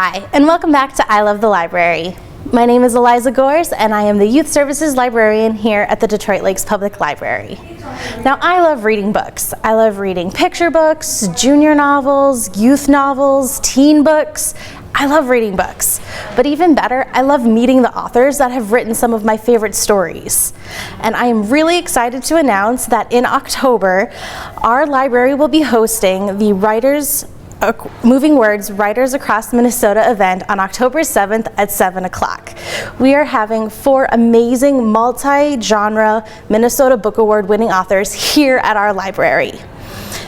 Hi, and welcome back to I Love the Library. My name is Eliza Gores, and I am the Youth Services Librarian here at the Detroit Lakes Public Library. Now, I love reading books. I love reading picture books, junior novels, youth novels, teen books. I love reading books. But even better, I love meeting the authors that have written some of my favorite stories. And I am really excited to announce that in October, our library will be hosting the Moving Words Writers Across Minnesota event on October 7th at 7 o'clock. We are having 4 amazing multi-genre Minnesota Book Award winning authors here at our library.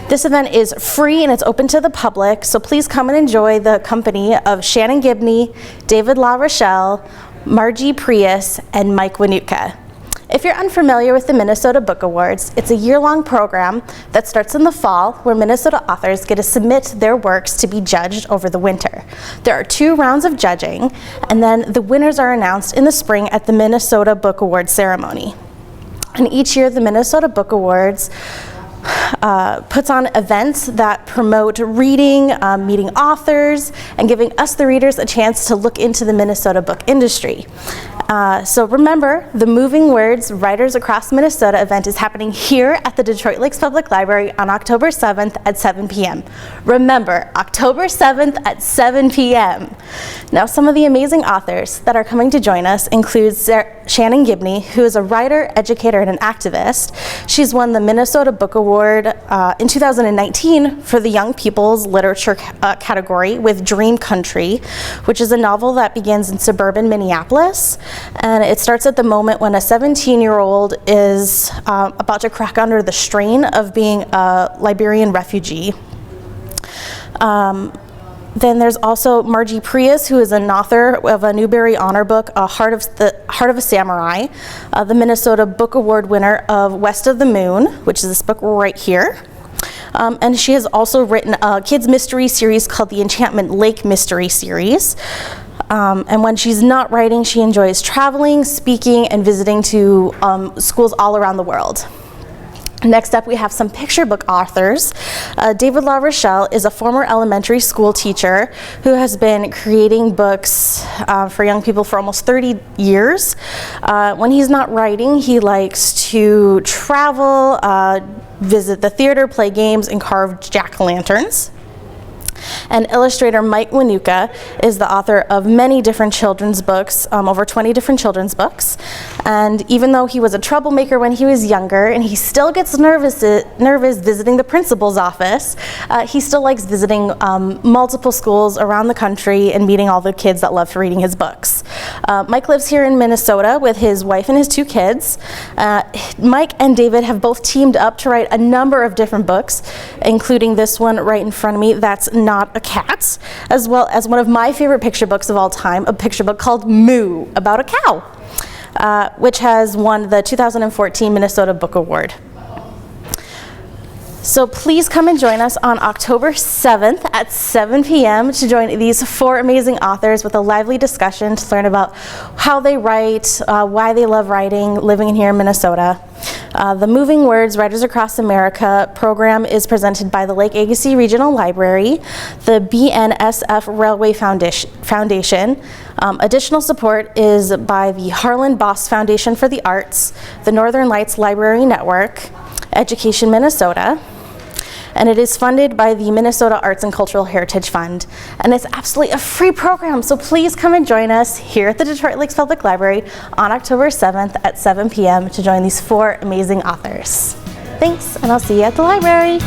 This event is free and it's open to the public, so please come and enjoy the company of Shannon Gibney, David LaRochelle, Margie Prius, and Mike Wanuka. If you're unfamiliar with the Minnesota Book Awards, it's a year-long program that starts in the fall where Minnesota authors get to submit their works to be judged over the winter. There are 2 rounds of judging, and then the winners are announced in the spring at the Minnesota Book Awards ceremony. And each year, the Minnesota Book Awards puts on events that promote reading, meeting authors, and giving us, the readers, a chance to look into the Minnesota book industry. So remember, the Moving Words Writers Across Minnesota event is happening here at the Detroit Lakes Public Library on October 7th at 7 p.m. Remember, October 7th at 7 p.m. Now, some of the amazing authors that are coming to join us include Shannon Gibney, who is a writer, educator, and an activist. She's won the Minnesota Book Award in 2019 for the Young People's Literature category with Dream Country, which is a novel that begins in suburban Minneapolis. And it starts at the moment when a 17-year-old is about to crack under the strain of being a Liberian refugee. Then there's also Margie Prius, who is an author of a Newbery Honor book, Heart of a Samurai, the Minnesota Book Award winner of West of the Moon, which is this book right here. And she has also written a kids mystery series called the Enchantment Lake Mystery Series. And when she's not writing, she enjoys traveling, speaking, and visiting to schools all around the world. Next up, we have some picture book authors. David LaRochelle is a former elementary school teacher who has been creating books for young people for almost 30 years. When he's not writing, he likes to travel, visit the theater, play games, and carve jack-o'-lanterns. And illustrator Mike Wanuka is the author of many different children's books, over 20 different children's books. And even though he was a troublemaker when he was younger, and he still gets nervous visiting the principal's office, he still likes visiting multiple schools around the country and meeting all the kids that love reading his books. Mike lives here in Minnesota with his wife and his 2 kids. Mike and David have both teamed up to write a number of different books, including this one right in front of me, That's Not a Cat, as well as one of my favorite picture books of all time, a picture book called Moo, about a cow, which has won the 2014 Minnesota Book Award. So please come and join us on October 7th at 7 p.m. to join these 4 amazing authors with a lively discussion to learn about how they write, why they love writing, living here in Minnesota. The Moving Words Writers Across America program is presented by the Lake Agassiz Regional Library, the BNSF Railway Foundation. Additional support is by the Harlan Boss Foundation for the Arts, the Northern Lights Library Network, Education Minnesota, and it is funded by the Minnesota Arts and Cultural Heritage Fund. And it's absolutely a free program, so please come and join us here at the Detroit Lakes Public Library on October 7th at 7 p.m. to join these 4 amazing authors. Thanks, and I'll see you at the library.